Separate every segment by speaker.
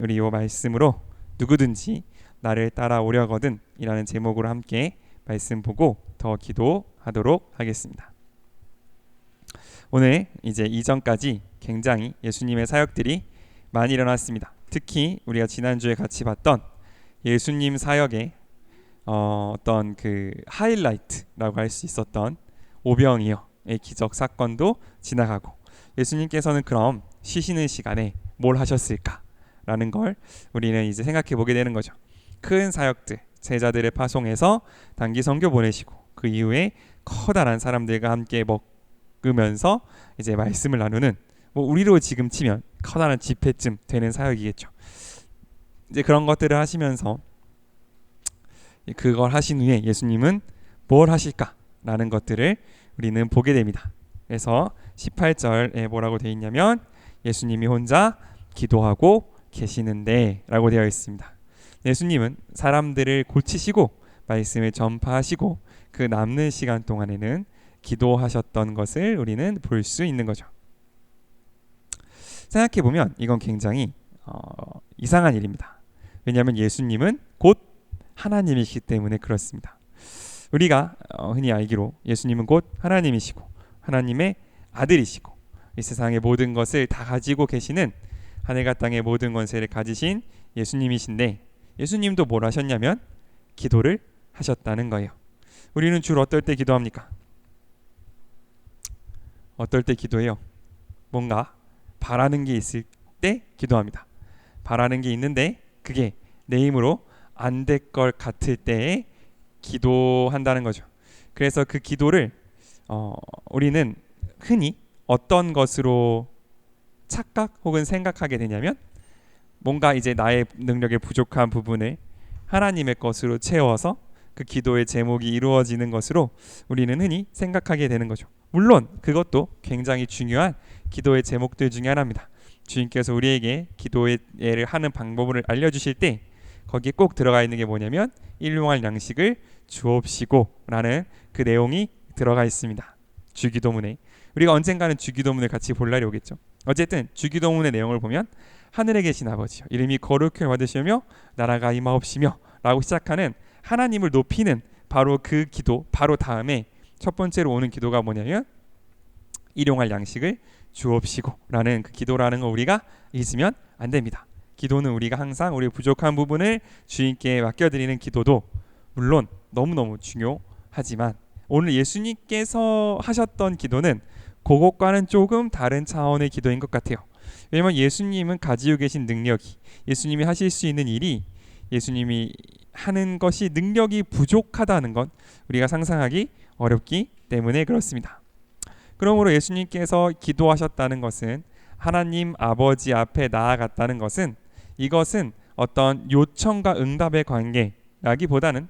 Speaker 1: 우리 이 말씀으로 누구든지 나를 따라오려거든 이라는 제목으로 함께 말씀 보고 더 기도하도록 하겠습니다. 오늘 이제 이전까지 굉장히 예수님의 사역들이 많이 일어났습니다. 특히 우리가 지난주에 같이 봤던 예수님 사역의 어떤 그 하이라이트라고 할 수 있었던 오병이어의 기적 사건도 지나가고, 예수님께서는 그럼 쉬시는 시간에 뭘 하셨을까라는 걸 우리는 이제 생각해 보게 되는 거죠. 큰 사역들, 제자들을 파송해서 단기 선교 보내시고 그 이후에 커다란 사람들과 함께 먹으면서 이제 말씀을 나누는, 우리로 지금 치면 커다란 집회쯤 되는 사역이겠죠. 이제 그런 것들을 하시면서 그걸 하신 후에 예수님은 뭘 하실까라는 것들을 우리는 보게 됩니다. 그래서 18절에 뭐라고 되어 있냐면 예수님이 혼자 기도하고 계시는데 라고 되어 있습니다. 예수님은 사람들을 고치시고 말씀을 전파하시고 그 남는 시간 동안에는 기도하셨던 것을 우리는 볼 수 있는 거죠. 생각해보면 이건 굉장히 이상한 일입니다. 왜냐하면 예수님은 곧 하나님이시기 때문에 그렇습니다. 우리가 흔히 알기로 예수님은 곧 하나님이시고 하나님의 아들이시고 이 세상의 모든 것을 다 가지고 계시는 하늘과 땅의 모든 권세를 가지신 예수님이신데, 예수님도 뭘 하셨냐면 기도를 하셨다는 거예요. 우리는 주로 어떨 때 기도합니까? 어떨 때 기도해요? 뭔가 바라는 게 있을 때 기도합니다. 바라는 게 있는데 그게 내 힘으로 안 될 것 같을 때에 기도한다는 거죠. 그래서 그 기도를 우리는 흔히 어떤 것으로 착각 혹은 생각하게 되냐면, 뭔가 이제 나의 능력에 부족한 부분을 하나님의 것으로 채워서 그 기도의 제목이 이루어지는 것으로 우리는 흔히 생각하게 되는 거죠. 물론 그것도 굉장히 중요한 기도의 제목들 중에 하나입니다. 주님께서 우리에게 기도를 하는 방법을 알려주실 때 거기에 꼭 들어가 있는 게 뭐냐면 일용할 양식을 주옵시고 라는 그 내용이 들어가 있습니다. 주기도문에. 우리가 언젠가는 주기도문을 같이 볼 날이 오겠죠. 어쨌든 주기도문의 내용을 보면 하늘에 계신 아버지여 이름이 거룩히 받으시며 나라가 임하옵시며 라고 시작하는 하나님을 높이는 바로 그 기도 바로 다음에 첫 번째로 오는 기도가 뭐냐면 일용할 양식을 주옵시고 라는 그 기도라는 걸 우리가 잊으면 안 됩니다. 기도는 우리가 항상 우리 부족한 부분을 주님께 맡겨드리는 기도도 물론 너무너무 중요하지만 오늘 예수님께서 하셨던 기도는 그것과는 조금 다른 차원의 기도인 것 같아요. 왜냐하면 예수님은 가지고 계신 능력이, 예수님이 하실 수 있는 일이, 예수님이 하는 것이 능력이 부족하다는 건 우리가 상상하기 어렵기 때문에 그렇습니다. 그러므로 예수님께서 기도하셨다는 것은, 하나님 아버지 앞에 나아갔다는 것은, 이것은 어떤 요청과 응답의 관계라기보다는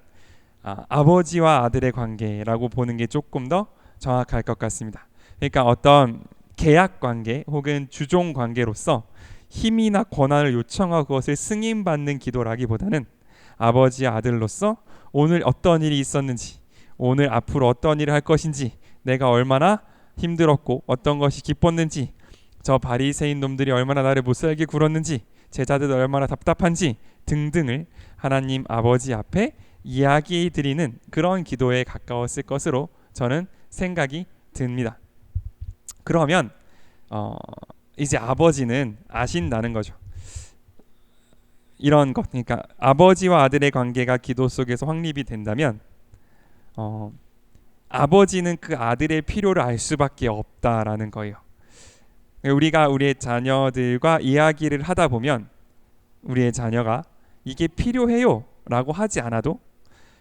Speaker 1: 아버지와 아들의 관계라고 보는 게 조금 더 정확할 것 같습니다. 그러니까 어떤 계약 관계 혹은 주종 관계로서 힘이나 권한을 요청하고 그것을 승인받는 기도라기보다는 아버지와 아들로서 오늘 어떤 일이 있었는지, 오늘 앞으로 어떤 일을 할 것인지, 내가 얼마나 힘들었고 어떤 것이 기뻤는지, 저 바리새인 놈들이 얼마나 나를 못살게 굴었는지, 제자들도 얼마나 답답한지 등등을 하나님 아버지 앞에 이야기 드리는 그런 기도에 가까웠을 것으로 저는 생각이 듭니다. 그러면 이제 아버지는 아신다는 거죠. 이런 것, 그러니까 아버지와 아들의 관계가 기도 속에서 확립이 된다면 아버지는 그 아들의 필요를 알 수밖에 없다라는 거예요. 우리가 우리의 자녀들과 이야기를 하다 보면 우리의 자녀가 이게 필요해요 라고 하지 않아도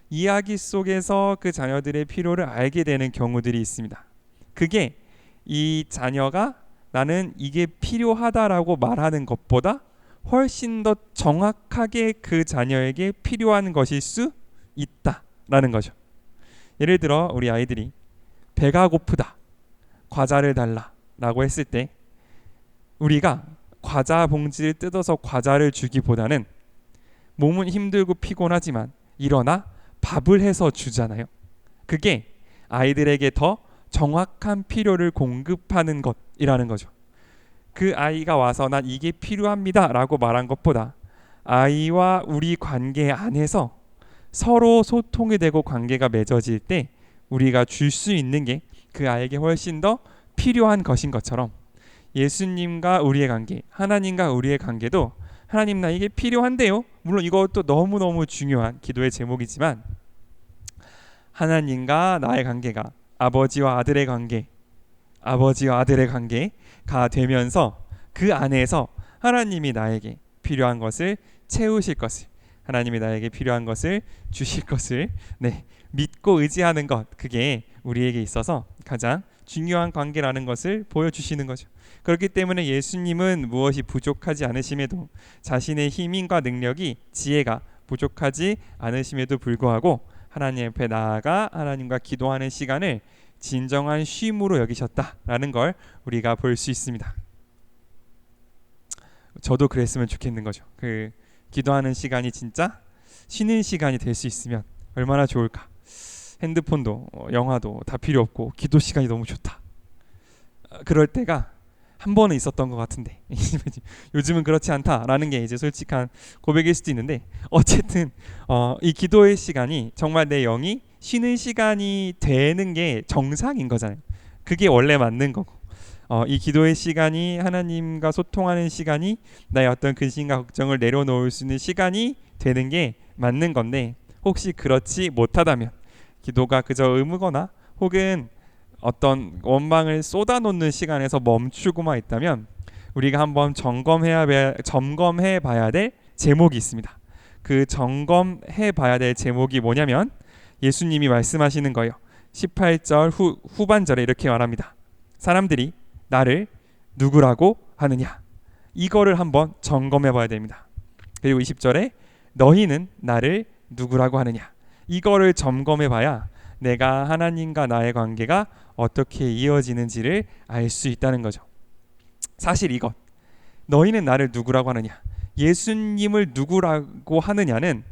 Speaker 1: 이야기 속에서 그 자녀들의 필요를 알게 되는 경우들이 있습니다. 그게 이 자녀가 나는 이게 필요하다라고 말하는 것보다 훨씬 더 정확하게 그 자녀에게 필요한 것일 수 있다라는 거죠. 예를 들어 우리 아이들이 배가 고프다, 과자를 달라 라고 했을 때 우리가 과자 봉지를 뜯어서 과자를 주기보다는 몸은 힘들고 피곤하지만 일어나 밥을 해서 주잖아요. 그게 아이들에게 더 정확한 필요를 공급하는 것이라는 거죠. 그 아이가 와서 난 이게 필요합니다 라고 말한 것보다 아이와 우리 관계 안에서 서로 소통이 되고 관계가 맺어질 때 우리가 줄 수 있는 게 그 아이에게 훨씬 더 필요한 것인 것처럼 예수님과 우리의 관계, 하나님과 우리의 관계도 하나님 나에게 필요한데요. 물론 이것도 너무너무 중요한 기도의 제목이지만 하나님과 나의 관계가 아버지와 아들의 관계가 되면서 그 안에서 하나님이 나에게 필요한 것을 채우실 것을, 하나님이 나에게 필요한 것을 주실 것을 믿고 의지하는 것, 그게 우리에게 있어서 가장 중요한 관계라는 것을 보여주시는 거죠. 그렇기 때문에 예수님은 무엇이 부족하지 않으심에도, 자신의 힘과 능력이, 지혜가 부족하지 않으심에도 불구하고 하나님 앞에 나아가 하나님과 기도하는 시간을 진정한 쉼으로 여기셨다라는 걸 우리가 볼 수 있습니다. 저도 그랬으면 좋겠는 거죠. 그 기도하는 시간이 진짜 쉬는 시간이 될 수 있으면 얼마나 좋을까. 핸드폰도 영화도 다 필요 없고 기도 시간이 너무 좋다. 그럴 때가 한 번은 있었던 것 같은데 요즘은 그렇지 않다라는 게 이제 솔직한 고백일 수도 있는데, 어쨌든 이 기도의 시간이 정말 내 영이 쉬는 시간이 되는 게 정상인 거잖아요. 그게 원래 맞는 거고, 이 기도의 시간이 하나님과 소통하는 시간이 나의 어떤 근심과 걱정을 내려놓을 수 있는 시간이 되는 게 맞는 건데, 혹시 그렇지 못하다면, 기도가 그저 의무거나 혹은 어떤 원망을 쏟아놓는 시간에서 멈추고만 있다면 우리가 한번 점검해 봐야 될 제목이 있습니다. 그 점검해 봐야 될 제목이 뭐냐면 예수님이 말씀하시는 거예요. 18절 후반절에 이렇게 말합니다. 사람들이 나를 누구라고 하느냐. 이거를 한번 점검해 봐야 됩니다. 그리고 20절에 너희는 나를 누구라고 하느냐. 이거를 점검해 봐야 내가 하나님과 나의 관계가 어떻게 이어지는지를 알 수 있다는 거죠. 사실 이것, 너희는 나를 누구라고 하느냐, 예수님을 누구라고 하느냐는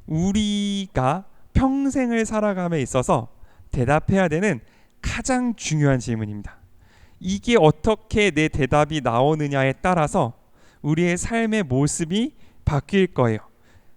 Speaker 1: 우리가 평생을 살아감에 있어서 대답해야 되는 가장 중요한 질문입니다. 이게 어떻게 내 대답이 나오느냐에 따라서 우리의 삶의 모습이 바뀔 거예요.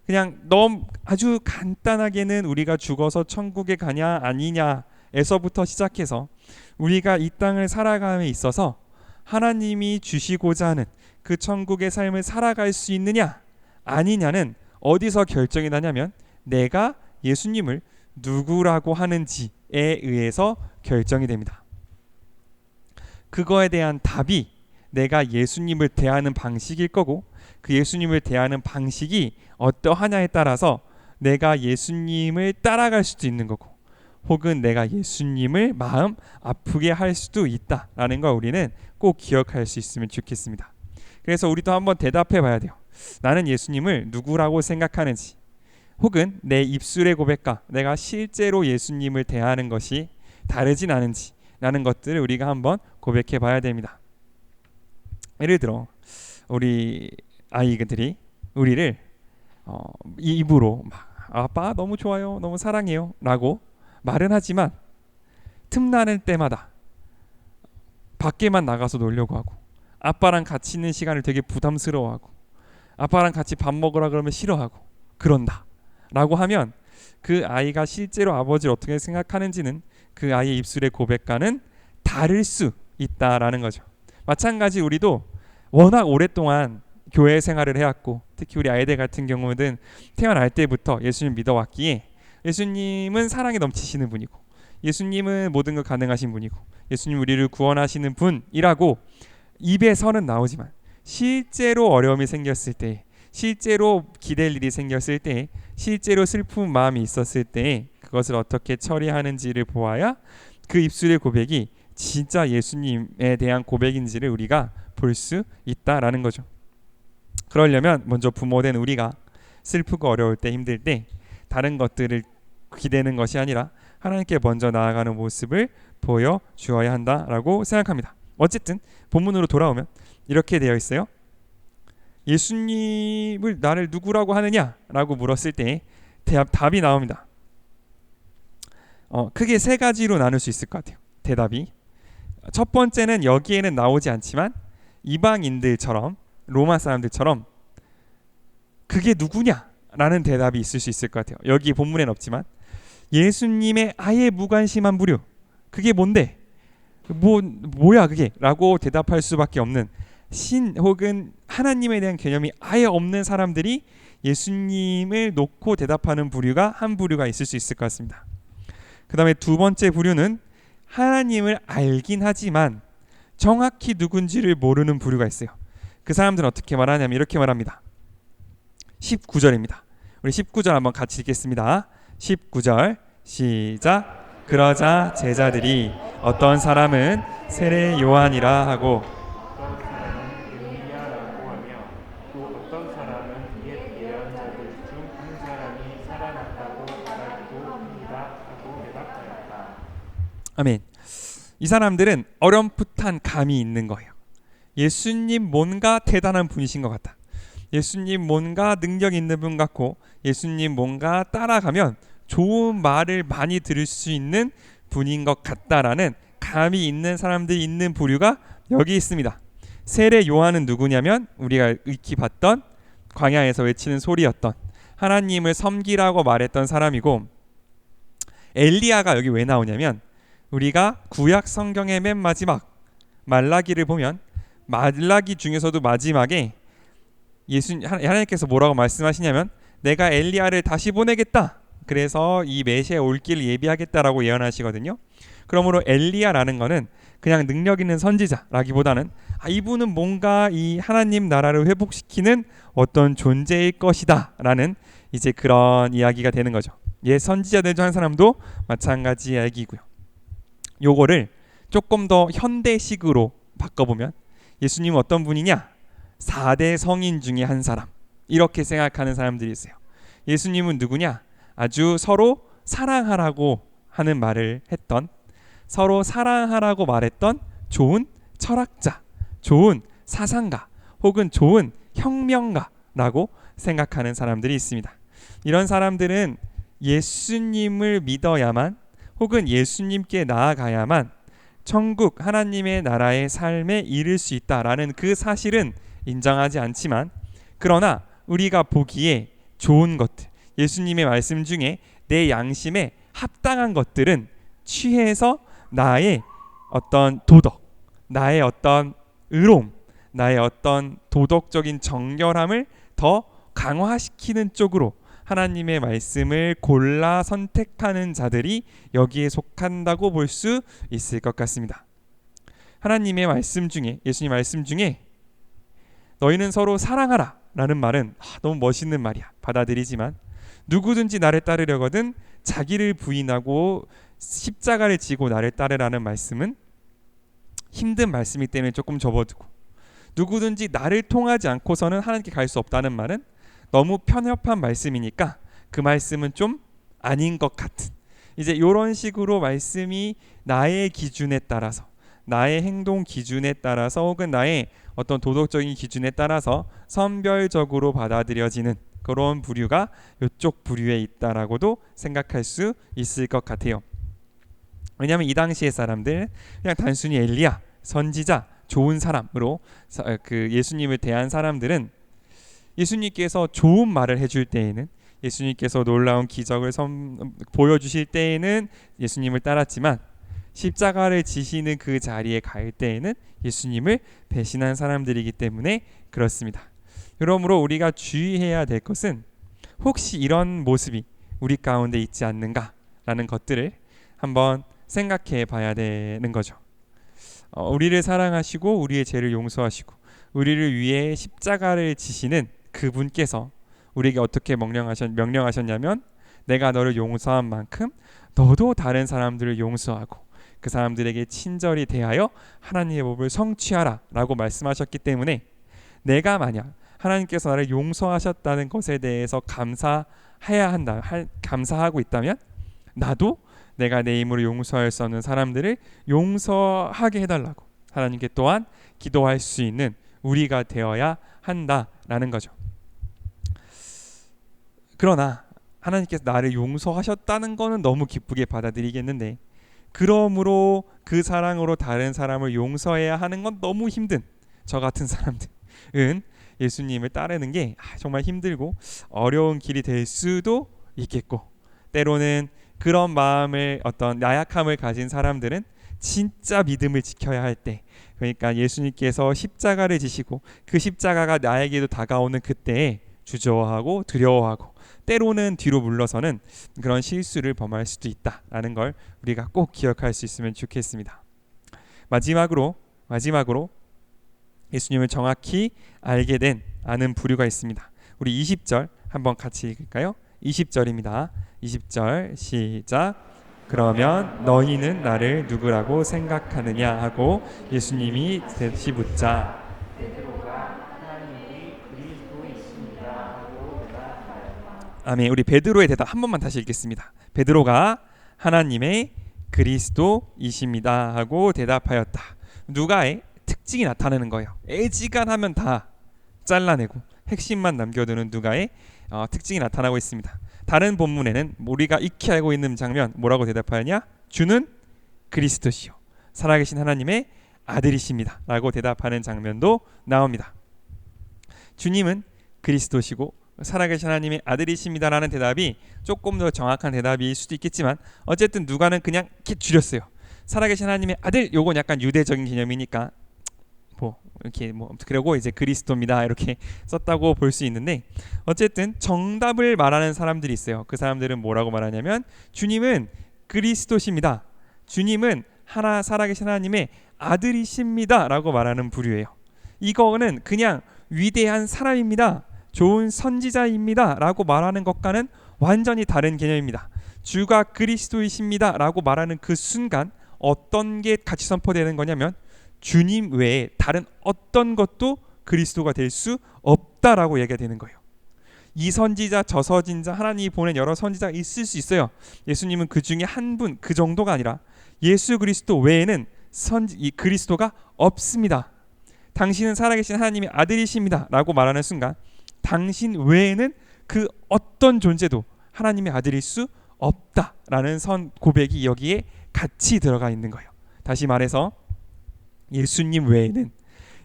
Speaker 1: 그냥 너무 아주 간단하게는 우리가 죽어서 천국에 가냐 아니냐에서부터 시작해서 우리가 이 땅을 살아감에 있어서 하나님이 주시고자 하는 그 천국의 삶을 살아갈 수 있느냐 아니냐는 어디서 결정이 나냐면 내가 예수님을 누구라고 하는지에 의해서 결정이 됩니다. 그거에 대한 답이 내가 예수님을 대하는 방식일 거고, 그 예수님을 대하는 방식이 어떠하냐에 따라서 내가 예수님을 따라갈 수도 있는 거고, 혹은 내가 예수님을 마음 아프게 할 수도 있다라는 걸 우리는 꼭 기억할 수 있으면 좋겠습니다. 그래서 우리도 한번 대답해 봐야 돼요. 나는 예수님을 누구라고 생각하는지, 혹은 내 입술의 고백과 내가 실제로 예수님을 대하는 것이 다르진 않은지 라는 것들을 우리가 한번 고백해 봐야 됩니다. 예를 들어 우리 아이들이 우리를 입으로 막 아빠 너무 좋아요, 너무 사랑해요 라고 말은 하지만 틈나는 때마다 밖에만 나가서 놀려고 하고, 아빠랑 같이 있는 시간을 되게 부담스러워하고, 아빠랑 같이 밥 먹으라 그러면 싫어하고 그런다 라고 하면 그 아이가 실제로 아버지를 어떻게 생각하는지는 그 아이의 입술의 고백과는 다를 수 있다라는 거죠. 마찬가지 우리도 워낙 오랫동안 교회 생활을 해왔고, 특히 우리 아이들 같은 경우는 태어날 때부터 예수님 믿어왔기에 예수님은 사랑에 넘치시는 분이고, 예수님은 모든 것 가능하신 분이고, 예수님 우리를 구원하시는 분이라고 입에서는 나오지만 실제로 어려움이 생겼을 때, 실제로 기댈 일이 생겼을 때, 실제로 슬픈 마음이 있었을 때 그것을 어떻게 처리하는지를 보아야 그 입술의 고백이 진짜 예수님에 대한 고백인지를 우리가 볼 수 있다라는 거죠. 그러려면 먼저 부모된 우리가 슬프고 어려울 때, 힘들 때 다른 것들을 기대는 것이 아니라 하나님께 먼저 나아가는 모습을 보여주어야 한다라고 생각합니다. 어쨌든 본문으로 돌아오면 이렇게 되어 있어요. 예수님을 나를 누구라고 하느냐라고 물었을 때 답이 나옵니다. 크게 세 가지로 나눌 수 있을 것 같아요. 대답이. 첫 번째는 여기에는 나오지 않지만 이방인들처럼, 로마 사람들처럼 그게 누구냐? 라는 대답이 있을 수 있을 것 같아요. 여기 본문엔 없지만 예수님의 아예 무관심한 부류, 그게 뭔데? 뭐야 그게? 라고 대답할 수밖에 없는 신 혹은 하나님에 대한 개념이 아예 없는 사람들이 예수님을 놓고 대답하는 부류가 한 부류가 있을 수 있을 것 같습니다. 그 다음에 두 번째 부류는 하나님을 알긴 하지만 정확히 누군지를 모르는 부류가 있어요. 그 사람들은 어떻게 말하냐면 이렇게 말합니다. 19절입니다. 우리 19절 한번 같이 읽겠습니다. 19절 시작. 그러자 제자들이 어떤 사람은 세례 요한이라 하고
Speaker 2: 어떤 사람은 엘리야라고 하며 또 어떤 사람은 옛 예언자들 중 한 사람이 살아났다고 말하기도 합니다 하고 대답하였다.
Speaker 1: 아멘. 이 사람들은 어렴풋한 감이 있는 거예요. 예수님 뭔가 대단한 분이신 것 같다. 예수님 뭔가 능력 있는 분 같고 예수님 뭔가 따라가면 좋은 말을 많이 들을 수 있는 분인 것 같다라는 감이 있는 사람들이 있는 부류가 여기 있습니다. 세례 요한은 누구냐면 우리가 익히 봤던 광야에서 외치는 소리였던 하나님을 섬기라고 말했던 사람이고, 엘리야가 여기 왜 나오냐면 우리가 구약 성경의 맨 마지막 말라기를 보면 말라기 중에서도 마지막에 하나님께서 뭐라고 말씀하시냐면 내가 엘리야를 다시 보내겠다. 그래서 이 메시아의 올 길을 예비하겠다라고 예언하시거든요. 그러므로 엘리야라는 거는 그냥 능력 있는 선지자라기보다는 이분은 뭔가 이 하나님 나라를 회복시키는 어떤 존재일 것이다 라는 이제 그런 이야기가 되는 거죠. 예, 선지자들 중 한 사람도 마찬가지 이야기고요. 요거를 조금 더 현대식으로 바꿔보면 예수님은 어떤 분이냐? 4대 성인 중에 한 사람, 이렇게 생각하는 사람들이 있어요. 예수님은 누구냐? 아주 서로 사랑하라고 하는 말을 했던, 서로 사랑하라고 말했던 좋은 철학자, 좋은 사상가 혹은 좋은 혁명가라고 생각하는 사람들이 있습니다. 이런 사람들은 예수님을 믿어야만 혹은 예수님께 나아가야만 천국 하나님의 나라의 삶에 이를 수 있다라는 그 사실은 인정하지 않지만, 그러나 우리가 보기에 좋은 것들, 예수님의 말씀 중에 내 양심에 합당한 것들은 취해서 나의 어떤 도덕, 나의 어떤 의로움, 나의 어떤 도덕적인 정결함을 더 강화시키는 쪽으로 하나님의 말씀을 골라 선택하는 자들이 여기에 속한다고 볼 수 있을 것 같습니다. 하나님의 말씀 중에, 예수님 말씀 중에 너희는 서로 사랑하라 라는 말은 너무 멋있는 말이야. 받아들이지만 누구든지 나를 따르려거든 자기를 부인하고 십자가를 지고 나를 따르라는 말씀은 힘든 말씀이기 때문에 조금 접어두고, 누구든지 나를 통하지 않고서는 하나님께 갈 수 없다는 말은 너무 편협한 말씀이니까 그 말씀은 좀 아닌 것 같은, 이제 이런 식으로 말씀이 나의 기준에 따라서, 나의 행동 기준에 따라서 혹은 나의 어떤 도덕적인 기준에 따라서 선별적으로 받아들여지는 그런 부류가 이쪽 부류에 있다라고도 생각할 수 있을 것 같아요. 왜냐하면 이 당시의 사람들 그냥 단순히 엘리야, 선지자, 좋은 사람으로 그 예수님을 대한 사람들은 예수님께서 좋은 말을 해줄 때에는, 예수님께서 놀라운 기적을 보여주실 때에는 예수님을 따랐지만 십자가를 지시는 그 자리에 갈 때에는 예수님을 배신한 사람들이기 때문에 그렇습니다. 그러므로 우리가 주의해야 될 것은 혹시 이런 모습이 우리 가운데 있지 않는가라는 것들을 한번 생각해 봐야 되는 거죠. 우리를 사랑하시고 우리의 죄를 용서하시고 우리를 위해 십자가를 지시는 그분께서 우리에게 어떻게 명령하셨냐면 내가 너를 용서한 만큼 너도 다른 사람들을 용서하고 그 사람들에게 친절히 대하여 하나님의 법을 성취하라 라고 말씀하셨기 때문에, 내가 만약 하나님께서 나를 용서하셨다는 것에 대해서 감사하고 있다면 나도 내가 내 힘으로 용서할 수 없는 사람들을 용서하게 해달라고 하나님께 또한 기도할 수 있는 우리가 되어야 한다라는 거죠. 그러나 하나님께서 나를 용서하셨다는 거는 너무 기쁘게 받아들이겠는데, 그러므로 그 사랑으로 다른 사람을 용서해야 하는 건 너무 힘든 저 같은 사람들은 예수님을 따르는 게 정말 힘들고 어려운 길이 될 수도 있겠고, 때로는 그런 마음을, 어떤 나약함을 가진 사람들은 진짜 믿음을 지켜야 할 때, 그러니까 예수님께서 십자가를 지시고 그 십자가가 나에게도 다가오는 그때에 주저하고 두려워하고 때로는 뒤로 물러서는 그런 실수를 범할 수도 있다라는 걸 우리가 꼭 기억할 수 있으면 좋겠습니다. 마지막으로 예수님을 정확히 알게 된 아는 부류가 있습니다. 우리 20절 한번 같이 읽을까요? 20절입니다. 20절 시작. 그러면 너희는 나를 누구라고 생각하느냐 하고 예수님이 대시 묻자.
Speaker 2: 베드로가 하나님이 그리스도이십니다 하고 대답하였다.
Speaker 1: 아멘. 우리 베드로의 대답 한 번만 다시 읽겠습니다. 베드로가 하나님의 그리스도이십니다 하고 대답하였다. 누가의 특징이 나타나는 거예요. 애지간하면 다 잘라내고 핵심만 남겨두는 누가의 특징이 나타나고 있습니다. 다른 본문에는 우리가 익히 알고 있는 장면, 뭐라고 대답하였냐? 주는 그리스도시요 살아계신 하나님의 아들이십니다 라고 대답하는 장면도 나옵니다. 주님은 그리스도시고 살아계신 하나님의 아들이십니다 라는 대답이 조금 더 정확한 대답일 수도 있겠지만, 어쨌든 누가는 그냥 이렇게 줄였어요. 살아계신 하나님의 아들, 요건 약간 유대적인 개념이니까 그리고 이제 그리스도입니다 이렇게 썼다고 볼 수 있는데, 어쨌든 정답을 말하는 사람들이 있어요. 그 사람들은 뭐라고 말하냐면 주님은 그리스도십니다, 주님은 살아계신 하나님의 아들이십니다 라고 말하는 부류예요. 이거는 그냥 위대한 사람입니다, 좋은 선지자입니다 라고 말하는 것과는 완전히 다른 개념입니다. 주가 그리스도이십니다 라고 말하는 그 순간 어떤 게 같이 선포되는 거냐면 주님 외에 다른 어떤 것도 그리스도가 될 수 없다라고 얘기가 되는 거예요. 이 선지자 저 선지자, 하나님이 보낸 여러 선지자가 있을 수 있어요. 예수님은 그 중에 한 분, 그 정도가 아니라 예수 그리스도 외에는 이 그리스도가 없습니다. 당신은 살아계신 하나님의 아들이십니다 라고 말하는 순간 당신 외에는 그 어떤 존재도 하나님의 아들일 수 없다라는 고백이 여기에 같이 들어가 있는 거예요. 다시 말해서 예수님 외에는,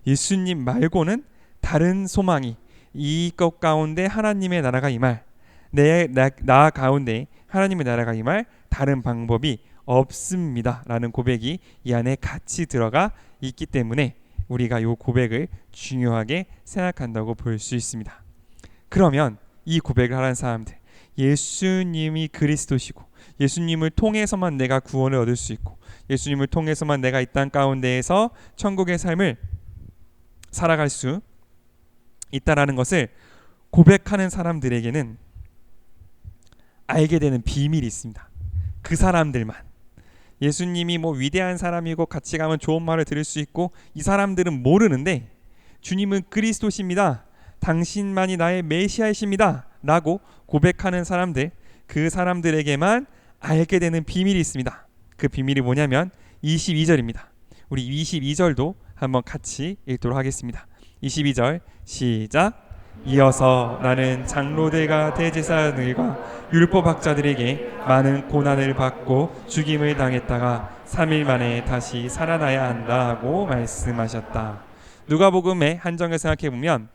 Speaker 1: 예수님 말고는 다른 소망이, 이것 가운데 하나님의 나라가 임할, 나 가운데 하나님의 나라가 임할 다른 방법이 없습니다 라는 고백이 이 안에 같이 들어가 있기 때문에 우리가 이 고백을 중요하게 생각한다고 볼 수 있습니다. 그러면 이 고백을 하는 사람들, 예수님이 그리스도시고 예수님을 통해서만 내가 구원을 얻을 수 있고 예수님을 통해서만 내가 이 땅 가운데에서 천국의 삶을 살아갈 수 있다라는 것을 고백하는 사람들에게는 알게 되는 비밀이 있습니다. 그 사람들만, 예수님이 위대한 사람이고 같이 가면 좋은 말을 들을 수 있고 이 사람들은 모르는데 주님은 그리스도십니다, 당신만이 나의 메시아이십니다 라고 고백하는 사람들, 그 사람들에게만 알게 되는 비밀이 있습니다. 그 비밀이 뭐냐면 22절입니다. 우리 22절도 한번 같이 읽도록 하겠습니다. 22절 시작. 이어서 나는 장로들과 대제사장들과 율법학자들에게 많은 고난을 받고 죽임을 당했다가 3일 만에 다시 살아나야 한다 하고 말씀하셨다. 누가복음의 한정을 생각해 보면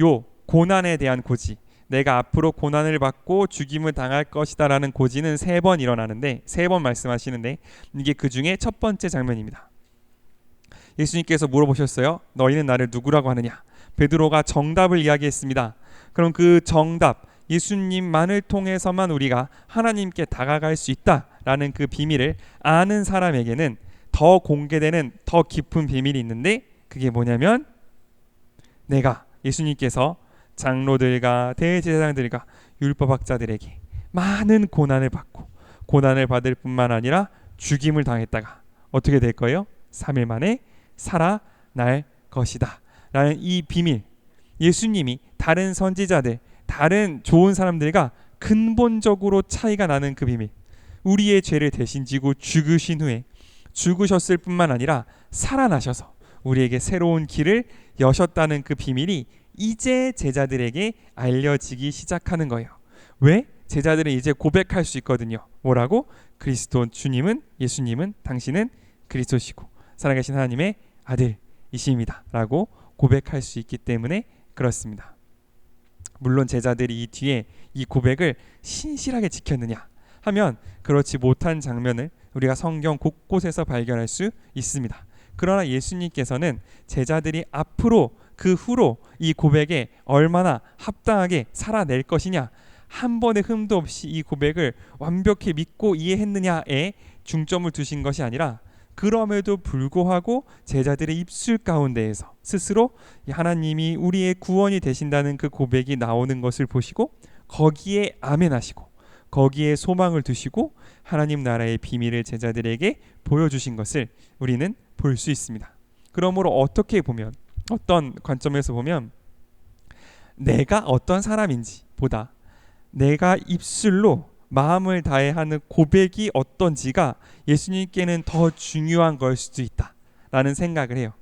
Speaker 1: 요 고난에 대한 고지, 내가 앞으로 고난을 받고 죽임을 당할 것이다 라는 고지는 3번 일어나는데, 3번 말씀하시는데 이게 그 중에 첫 번째 장면입니다. 예수님께서 물어보셨어요. 너희는 나를 누구라고 하느냐? 베드로가 정답을 이야기했습니다. 그럼 그 정답, 예수님만을 통해서만 우리가 하나님께 다가갈 수 있다라는 그 비밀을 아는 사람에게는 더 공개되는 더 깊은 비밀이 있는데, 그게 뭐냐면 내가, 예수님께서 장로들과 대제사장들과 율법학자들에게 많은 고난을 받고 고난을 받을 뿐만 아니라 죽임을 당했다가 어떻게 될 거예요? 3일 만에 살아날 것이다 라는 이 비밀, 예수님이 다른 선지자들, 다른 좋은 사람들과 근본적으로 차이가 나는 그 비밀, 우리의 죄를 대신 지고 죽으신 후에 죽으셨을 뿐만 아니라 살아나셔서 우리에게 새로운 길을 여셨다는 그 비밀이 이제 제자들에게 알려지기 시작하는 거예요. 왜? 제자들은 이제 고백할 수 있거든요. 뭐라고? 그리스도 주님은, 예수님은, 당신은 그리스도시고 살아계신 하나님의 아들이십니다 라고 고백할 수 있기 때문에 그렇습니다. 물론 제자들이 이 뒤에 이 고백을 신실하게 지켰느냐 하면 그렇지 못한 장면을 우리가 성경 곳곳에서 발견할 수 있습니다. 그러나 예수님께서는 제자들이 앞으로 그 후로 이 고백에 얼마나 합당하게 살아낼 것이냐, 한 번의 흠도 없이 이 고백을 완벽히 믿고 이해했느냐에 중점을 두신 것이 아니라, 그럼에도 불구하고 제자들의 입술 가운데에서 스스로 하나님이 우리의 구원이 되신다는 그 고백이 나오는 것을 보시고 거기에 아멘하시고 거기에 소망을 두시고 하나님 나라의 비밀을 제자들에게 보여주신 것을 우리는 볼 수 있습니다. 그러므로 어떻게 보면, 어떤 관점에서 보면 내가 어떤 사람인지 보다 내가 입술로 마음을 다해 하는 고백이 어떤지가 예수님께는 더 중요한 걸 수도 있다라는 생각을 해요.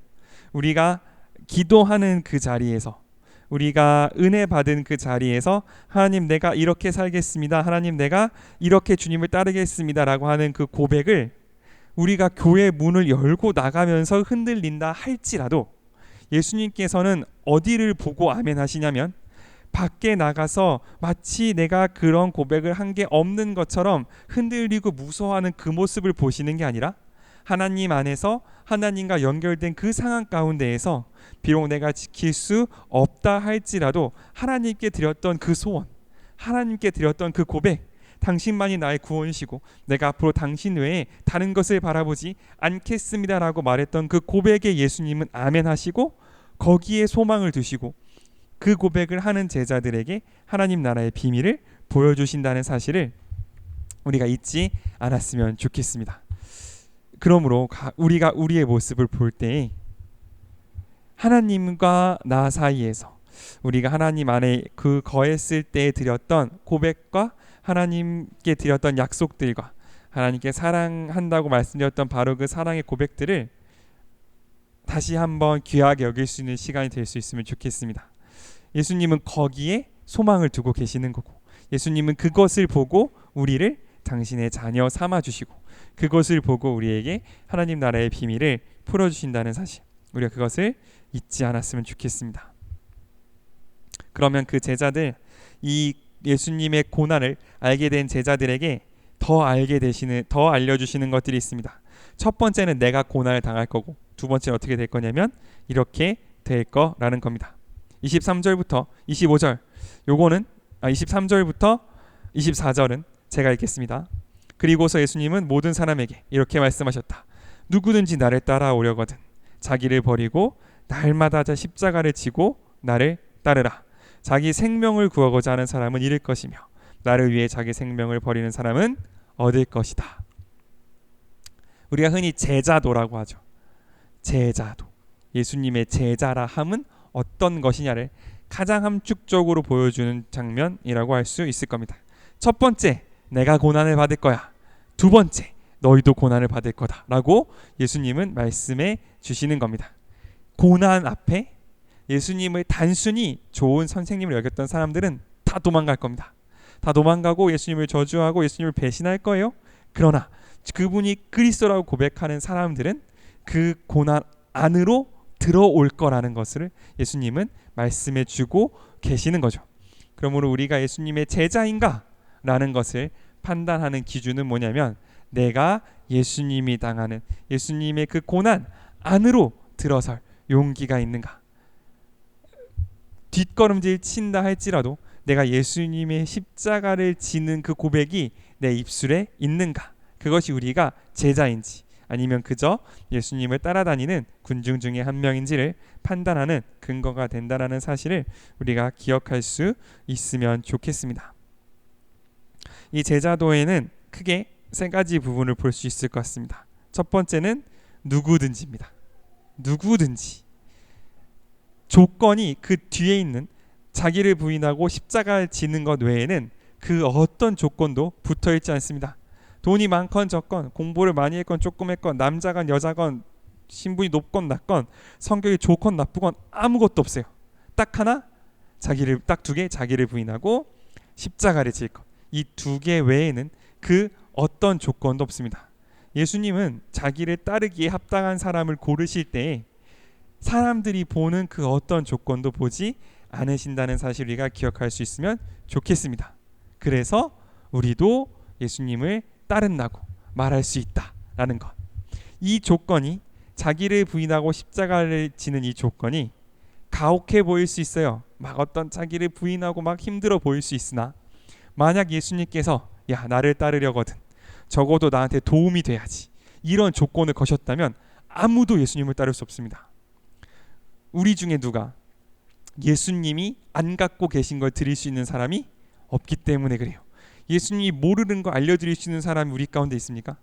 Speaker 1: 우리가 기도하는 그 자리에서, 우리가 은혜 받은 그 자리에서 하나님 내가 이렇게 살겠습니다, 하나님 내가 이렇게 주님을 따르겠습니다 라고 하는 그 고백을 우리가 교회 문을 열고 나가면서 흔들린다 할지라도 예수님께서는 어디를 보고 아멘 하시냐면 밖에 나가서 마치 내가 그런 고백을 한 게 없는 것처럼 흔들리고 무서워하는 그 모습을 보시는 게 아니라 하나님 안에서 하나님과 연결된 그 상황 가운데에서 비록 내가 지킬 수 없다 할지라도 하나님께 드렸던 그 소원, 하나님께 드렸던 그 고백, 당신만이 나의 구원이시고 내가 앞으로 당신 외에 다른 것을 바라보지 않겠습니다라고 말했던 그 고백에 예수님은 아멘 하시고 거기에 소망을 두시고 그 고백을 하는 제자들에게 하나님 나라의 비밀을 보여주신다는 사실을 우리가 잊지 않았으면 좋겠습니다. 그러므로 우리가 우리의 모습을 볼 때 하나님과 나 사이에서 우리가 하나님 안에 그 거했을 때 드렸던 고백과 하나님께 드렸던 약속들과 하나님께 사랑한다고 말씀드렸던 바로 그 사랑의 고백들을 다시 한번 귀하게 여길 수 있는 시간이 될 수 있으면 좋겠습니다. 예수님은 거기에 소망을 두고 계시는 거고, 예수님은 그것을 보고 우리를 당신의 자녀 삼아주시고 그것을 보고 우리에게 하나님 나라의 비밀을 풀어주신다는 사실, 우리가 그것을 잊지 않았으면 좋겠습니다. 그러면 그 제자들, 이 예수님의 고난을 알게 된 제자들에게 더 알려주시는 것들이 있습니다. 첫 번째는 내가 고난을 당할 거고, 두 번째는 어떻게 될 거냐면 이렇게 될 거라는 겁니다. 23절부터 25절, 요거는 23절부터 24절은 제가 읽겠습니다. 그리고서 예수님은 모든 사람에게 이렇게 말씀하셨다. 누구든지 나를 따라오려거든 자기를 버리고 날마다 십자가를 지고 나를 따르라. 자기 생명을 구하고자 하는 사람은 잃을 것이며 나를 위해 자기 생명을 버리는 사람은 얻을 것이다. 우리가 흔히 제자도라고 하죠. 제자도, 예수님의 제자라 함은 어떤 것이냐를 가장 함축적으로 보여주는 장면이라고 할 수 있을 겁니다. 첫 번째, 내가 고난을 받을 거야. 두 번째, 너희도 고난을 받을 거다 라고 예수님은 말씀해 주시는 겁니다. 고난 앞에 예수님을 단순히 좋은 선생님을 여겼던 사람들은 다 도망갈 겁니다. 다 도망가고 예수님을 저주하고 예수님을 배신할 거예요. 그러나 그분이 그리스도라고 고백하는 사람들은 그 고난 안으로 들어올 거라는 것을 예수님은 말씀해 주고 계시는 거죠. 그러므로 우리가 예수님의 제자인가? 라는 것을 판단하는 기준은 뭐냐면 내가 예수님이 당하는 예수님의 그 고난 안으로 들어설 용기가 있는가? 뒷걸음질 친다 할지라도 내가 예수님의 십자가를 지는 그 고백이 내 입술에 있는가? 그것이 우리가 제자인지 아니면 그저 예수님을 따라다니는 군중 중에 한 명인지를 판단하는 근거가 된다는 사실을 우리가 기억할 수 있으면 좋겠습니다. 이 제자도에는 크게 세 가지 부분을 볼 수 있을 것 같습니다. 첫 번째는 누구든지입니다. 누구든지. 조건이 그 뒤에 있는 자기를 부인하고 십자가를 지는 것 외에는 그 어떤 조건도 붙어있지 않습니다. 돈이 많건 적건, 공부를 많이 했건 조금 했건, 남자건 여자건, 신분이 높건 낮건, 성격이 좋건 나쁘건 아무것도 없어요. 딱 하나, 딱 두 개, 자기를 부인하고 십자가를 질 것. 이 두 개 외에는 그 어떤 조건도 없습니다. 예수님은 자기를 따르기에 합당한 사람을 고르실 때에 사람들이 보는 그 어떤 조건도 보지 않으신다는 사실을 우리가 기억할 수 있으면 좋겠습니다. 그래서 우리도 예수님을 따른다고 말할 수 있다라는 것. 이 조건이, 자기를 부인하고 십자가를 지는 이 조건이 가혹해 보일 수 있어요. 막 어떤 자기를 부인하고 막 힘들어 보일 수 있으나, 만약 예수님께서 야, 나를 따르려거든 적어도 나한테 도움이 돼야지, 이런 조건을 거셨다면 아무도 예수님을 따를 수 없습니다. 우리 중에 누가 예수님이 안 갖고 계신 걸 드릴 수 있는 사람이 없기 때문에 그래요. 예수님이 모르는 걸 알려드릴 수 있는 사람이 우리 가운데 있습니까?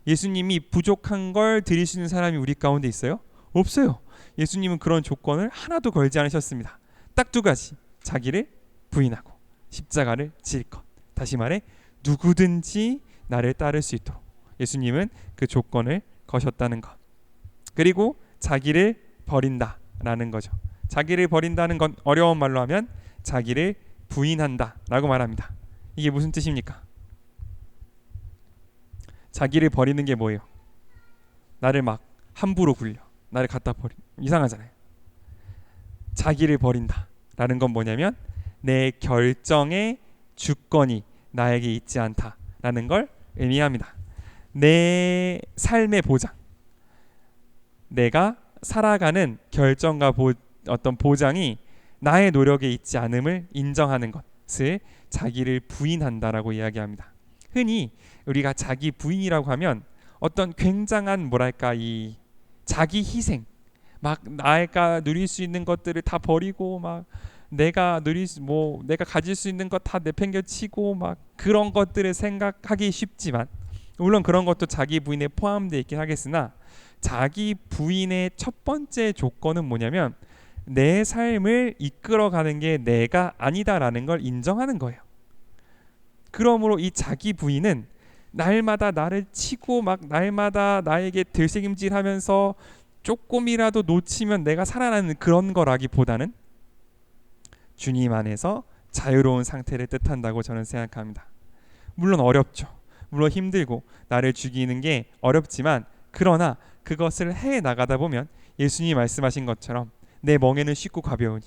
Speaker 1: 예수님이 부족한 걸 드릴 수 있는 사람이 우리 가운데 있어요? 없어요. 예수님은 그런 조건을 하나도 걸지 않으셨습니다. 딱 두 가지, 자기를 부인하고 십자가를 질 것. 다시 말해 누구든지 나를 따를 수 있도록 예수님은 그 조건을 거셨다는 것. 그리고 자기를 버린다라는 거죠. 자기를 버린다는 건 어려운 말로 하면 자기를 부인한다라고 말합니다. 이게 무슨 뜻입니까? 자기를 버리는 게 뭐예요? 나를 막 함부로 굴려, 나를 갖다 버리, 이상하잖아요. 자기를 버린다라는 건 뭐냐면 내 결정의 주권이 나에게 있지 않다라는 걸 의미합니다. 내 삶의 보장, 내가 살아가는 결정과 어떤 보장이 나의 노력에 있지 않음을 인정하는 것을 자기를 부인한다라고 이야기합니다. 흔히 우리가 자기 부인이라고 하면 어떤 굉장한 뭐랄까 이 자기 희생, 막 내가 누릴 수 있는 것들을 다 버리고 막 내가 내가 가질 수 있는 것 다 내팽겨치고 막 그런 것들을 생각하기 쉽지만, 물론 그런 것도 자기 부인에 포함되어 있긴 하겠으나 자기 부인의 첫 번째 조건은 뭐냐면 내 삶을 이끌어가는 게 내가 아니다라는 걸 인정하는 거예요. 그러므로 이 자기 부인은 날마다 나를 치고 막 날마다 나에게 들새김질하면서 조금이라도 놓치면 내가 살아나는 그런 거라기보다는 주님 안에서 자유로운 상태를 뜻한다고 저는 생각합니다. 물론 어렵죠. 물론 힘들고 나를 죽이는 게 어렵지만, 그러나 그것을 해 나가다 보면 예수님이 말씀하신 것처럼 내 멍에는 쉽고 가벼우니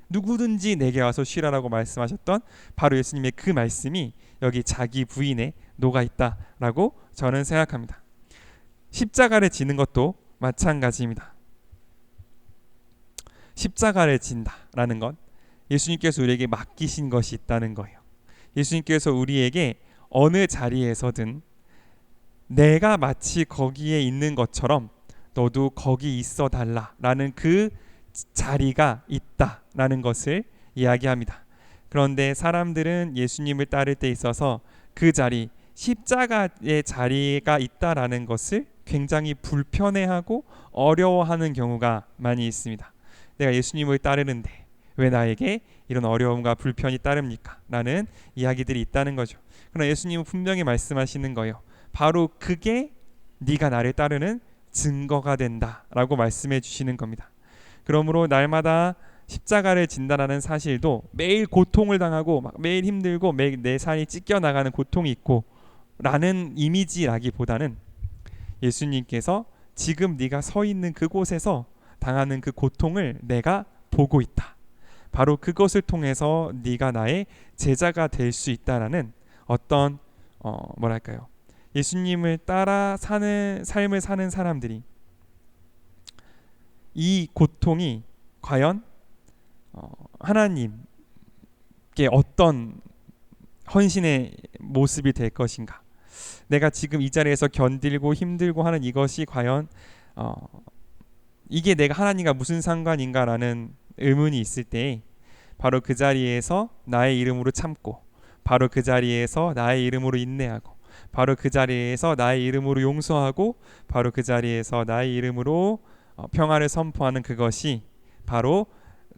Speaker 1: 누구든지 내게 와서 쉬라라고 말씀하셨던 바로 예수님의 그 말씀이 여기 자기 부인에 녹아 있다라고 저는 생각합니다. 십자가를 지는 것도 마찬가지입니다. 십자가를 진다라는 건 예수님께서 우리에게 맡기신 것이 있다는 거예요. 예수님께서 우리에게 어느 자리에서든 내가 마치 거기에 있는 것처럼 너도 거기 있어 달라라는 그 자리가 있다라는 것을 이야기합니다. 그런데 사람들은 예수님을 따를 때 있어서 그 자리, 십자가의 자리가 있다라는 것을 굉장히 불편해하고 어려워하는 경우가 많이 있습니다. 내가 예수님을 따르는데 왜 나에게 이런 어려움과 불편이 따릅니까? 라는 이야기들이 있다는 거죠. 그러나 예수님은 분명히 말씀하시는 거예요. 바로 그게 네가 나를 따르는 증거가 된다라고 말씀해 주시는 겁니다. 그러므로 날마다 십자가를 진다라는 사실도 매일 고통을 당하고 막 매일 힘들고 매일 내 살이 찢겨나가는 고통이 있고 라는 이미지라기보다는 예수님께서 지금 네가 서 있는 그곳에서 당하는 그 고통을 내가 보고 있다. 바로 그것을 통해서 네가 나의 제자가 될 수 있다라는 어떤 뭐랄까요? 예수님을 따라 사는 삶을 사는 사람들이 이 고통이 과연 하나님께 어떤 헌신의 모습이 될 것인가? 내가 지금 이 자리에서 견딜고 힘들고 하는 이것이 과연 이게 내가 하나님과 무슨 상관인가라는 의문이 있을 때 바로 그 자리에서 나의 이름으로 참고, 바로 그 자리에서 나의 이름으로 인내하고, 바로 그 자리에서 나의 이름으로 용서하고, 바로 그 자리에서 나의 이름으로 평화를 선포하는 그것이 바로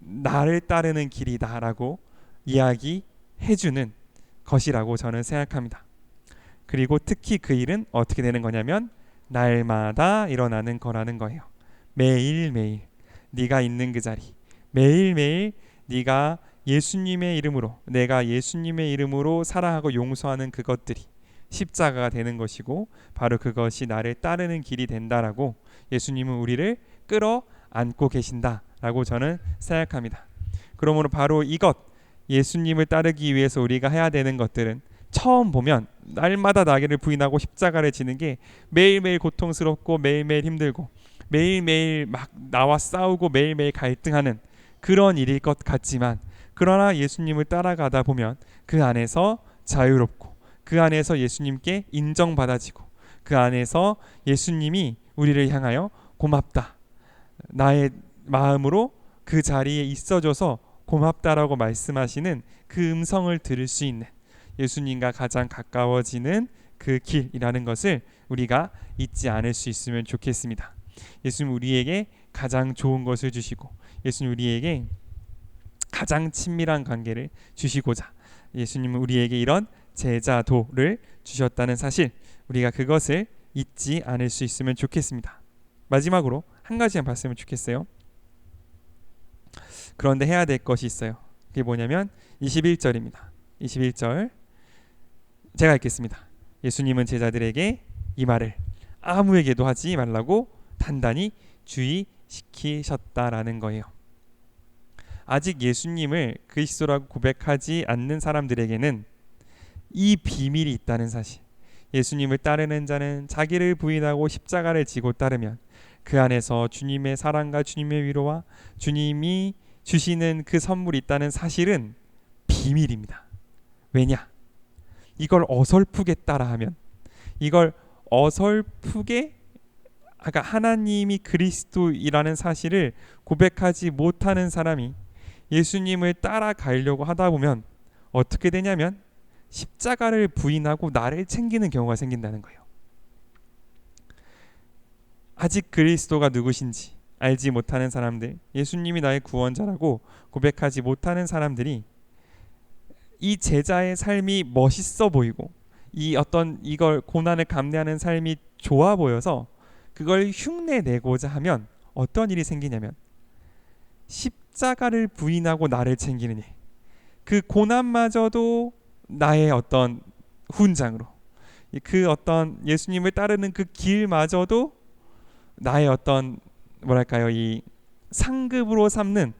Speaker 1: 나를 따르는 길이다라고 이야기해주는 것이라고 저는 생각합니다. 그리고 특히 그 일은 어떻게 되는 거냐면 날마다 일어나는 거라는 거예요. 매일매일 네가 있는 그 자리, 매일매일 네가 예수님의 이름으로, 내가 예수님의 이름으로 사랑하고 용서하는 그것들이 십자가가 되는 것이고, 바로 그것이 나를 따르는 길이 된다라고 예수님은 우리를 끌어안고 계신다라고 저는 생각합니다. 그러므로 바로 이것, 예수님을 따르기 위해서 우리가 해야 되는 것들은 처음 보면 날마다 나를 부인하고 십자가를 지는 게 매일매일 고통스럽고 매일매일 힘들고 매일매일 막 나와 싸우고 매일매일 갈등하는 그런 일일 것 같지만, 그러나 예수님을 따라가다 보면 그 안에서 자유롭고 그 안에서 예수님께 인정받아지고 그 안에서 예수님이 우리를 향하여 고맙다, 나의 마음으로 그 자리에 있어줘서 고맙다라고 말씀하시는 그 음성을 들을 수 있는, 예수님과 가장 가까워지는 그 길이라는 것을 우리가 잊지 않을 수 있으면 좋겠습니다. 예수님 우리에게 가장 좋은 것을 주시고 예수님 우리에게 가장 친밀한 관계를 주시고자 예수님은 우리에게 이런 제자도를 주셨다는 사실, 우리가 그것을 잊지 않을 수 있으면 좋겠습니다. 마지막으로 한 가지만 봤으면 좋겠어요. 그런데 해야 될 것이 있어요. 그게 뭐냐면 21절입니다. 21절 제가 읽겠습니다. 예수님은 제자들에게 이 말을 아무에게도 하지 말라고 단단히 주의시키셨다라는 거예요. 아직 예수님을 그리스도라고 고백하지 않는 사람들에게는 이 비밀이 있다는 사실, 예수님을 따르는 자는 자기를 부인하고 십자가를 지고 따르면 그 안에서 주님의 사랑과 주님의 위로와 주님이 주시는 그 선물이 있다는 사실은 비밀입니다. 왜냐? 이걸 어설프게 따라하면, 이걸 어설프게 아까 하나님이 그리스도이라는 사실을 고백하지 못하는 사람이 예수님을 따라가려고 하다 보면 어떻게 되냐면 십자가를 부인하고 나를 챙기는 경우가 생긴다는 거예요. 아직 그리스도가 누구신지 알지 못하는 사람들, 예수님이 나의 구원자라고 고백하지 못하는 사람들이 이 제자의 삶이 멋있어 보이고 이 어떤 이걸 고난을 감내하는 삶이 좋아 보여서 그걸 흉내내고자 하면 어떤 일이 생기냐면 십자가를 부인하고 나를 챙기는 일, 그 고난마저도 나의 어떤 훈장으로, 그 어떤 예수님을 따르는 그 길마저도 나의 어떤 뭐랄까요, 이 상급으로 삼는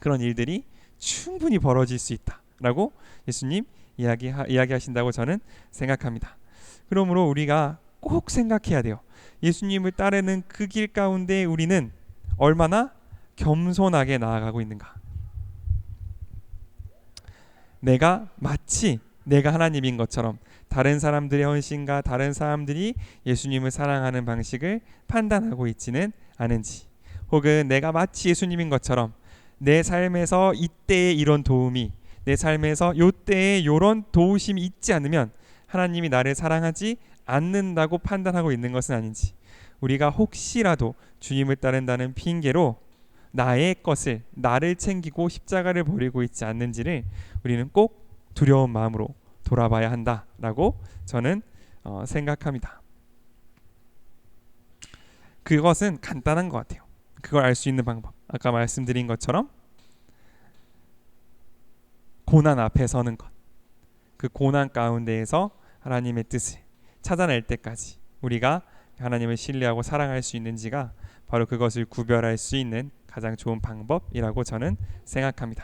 Speaker 1: 그런 일들이 충분히 벌어질 수 있다라고 예수님 이야기하신다고 저는 생각합니다. 그러므로 우리가 꼭 생각해야 돼요. 예수님을 따르는 그 길 가운데 우리는 얼마나 겸손하게 나아가고 있는가. 내가 마치 내가 하나님인 것처럼 다른 사람들의 헌신과 다른 사람들이 예수님을 사랑하는 방식을 판단하고 있지는 않은지, 혹은 내가 마치 예수님인 것처럼 내 삶에서 이때의 이런 도움이, 내 삶에서 요때에 이런 도우심이 있지 않으면 하나님이 나를 사랑하지 않는다고 판단하고 있는 것은 아닌지, 우리가 혹시라도 주님을 따른다는 핑계로 나의 것을, 나를 챙기고 십자가를 버리고 있지 않는지를 우리는 꼭 두려운 마음으로 돌아봐야 한다라고 저는 생각합니다. 그것은 간단한 것 같아요. 그걸 알 수 있는 방법, 아까 말씀드린 것처럼 고난 앞에 서는 것, 그 고난 가운데에서 하나님의 뜻을 찾아낼 때까지 우리가 하나님을 신뢰하고 사랑할 수 있는지가 바로 그것을 구별할 수 있는 가장 좋은 방법이라고 저는 생각합니다.